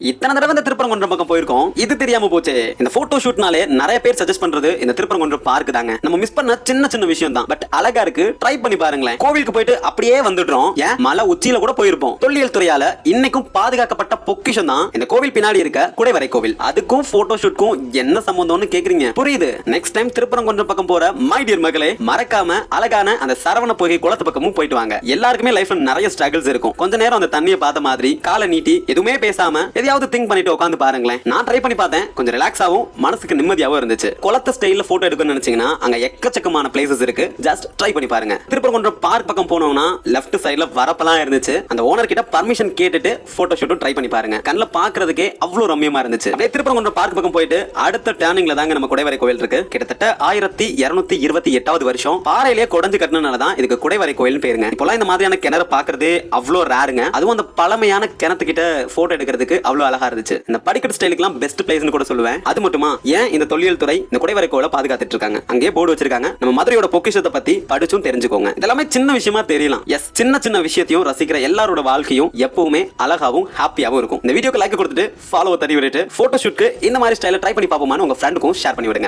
இத்தனை தடவை இந்த திருப்பரங்குன்றம் பக்கம் போயிருக்கோம், இது தெரியாம போச்சே. இந்த போட்டோ ஷூட்னாலே நிறைய பேர் சஜஸ்ட் பண்றது இந்த திருப்பரங்குன்றம் பார்க் தாங்க. நம்ம மிஸ் பண்ண சின்ன சின்ன விஷயம் தான், பட் அழகா இருக்கு. ட்ரை பண்ணி பாருங்களேன். கோவிலுக்கு போயிட்டு அப்படியே வந்துடுறோம், ஏன் மலை உச்சியில கூட போயிருப்போம். தொல்லியல் துறையால இன்னைக்கும் பாதுகாக்கப்பட்ட பொக்கிஷம் தான் இந்த கோவில் பின்னாடி இருக்க குடைவரை கோவில். அதுக்கும் போட்டோ ஷூட்க்கும் என்ன சம்பந்தம்னு கேக்குறீங்க? புரியுது. நெக்ஸ்ட் டைம் திருப்பரங்குன்றம் பக்கம் போற மை டியர் மகளே, மறக்காம அழகான அந்த சரவண பொய்கை குளத்து பக்கமும் போயிட்டு வாங்க. எல்லாருக்குமே லைஃப்ல நிறைய ஸ்ட்ரகிள்ஸ் இருக்கும். கொஞ்ச நேரம் அந்த தண்ணியை பார்த்த மாதிரி காலை நீட்டி எதுவுமே பேசாம எதையாவது திங்க் பண்ணிட்டு உட்கார்ந்து பாருங்களேன். நான் ட்ரை பண்ணி பார்த்தேன், கொஞ்சம் ரிலாக்ஸாவும் மனசுக்கு நிம்மதியாவும் இருந்துச்சு. குளத்து ஸ்டைல்ல போட்டோ எடுக்கணும்னு நினைச்சீங்கன்னா அங்க எக்கச்சக்கமான பிளேசஸ் இருக்கு. ஜஸ்ட் ட்ரை பண்ணி பாருங்க. திருப்பரங்குன்றம் பார்க் பக்கம் போனோம்னா லெஃப்ட் சைடுல வரப்பெல்லாம் இருந்துச்சு. அந்த ஓனர் கிட்ட பர்மிஷன் கேட்டுட்டு போட்டோ ஷூட்டும் ட்ரை பண்ணி பாருங்க. கண்ணில் பாக்குறதுக்கே அவ்வளவு ரம்மியமா இருந்துச்சு. அப்படியே திருப்பரங்குன்றம் பார்க் பக்கம் போயிட்டு அடுத்த டர்னிங்ல தாங்க நம்ம குடைவரை கோவில் இருக்கு. கிட்டத்தட்ட 1228வது வருஷம் பாறையிலேயே குடஞ்சு கட்டினால தான் இதுக்கு குடைவரை கோவில் பேருங்க. இப்போலாம் இந்த மாதிரியான கிணறு பாக்குறது அவ்வளோ ரேருங்க. அதுவும் அந்த பழமையான கிணத்துக்கிட்ட போட்டோ எடுக்கிறதுக்கு அவ்வளவு அழகா இருந்துச்சு. இந்த படிக்கட்டு ஸ்டைலுக்குலாம் பெஸ்ட் பிளேஸ்னு கூட சொல்லுவேன். அது மட்டுமா, ஏன் இந்த தொல்லியல் துறை இந்த குடைவரை கோவிலை பாதுகாத்துட்டு இருக்காங்க. அங்கே போர்டு வச்சிருக்காங்க. நம்ம மதுரையோட பொக்கிஷத்தை பத்தி படிச்சும் தெரிஞ்சுக்கோங்க. இதெல்லாமே சின்ன விஷயமா தெரியலாம். எஸ், சின்ன சின்ன விஷயத்தையும் ரசிக்கிற எல்லாரோட வாழ்க்கையும் எப்பவுமே அழகாவும் ஹாப்பியாவும் இருக்கும். இந்த வீடியோக்கு லைக் கொடுத்துட்டு ஃபாலோ தட்டி விட்டுட்டு போட்டோ ஷூட்க்கு இந்த மாதிரி ஸ்டைல ட்ரை பண்ணி பாப்போமான்னு உங்க ஃப்ரெண்டுக்கும் ஷேர் பண்ணி விடுங்க.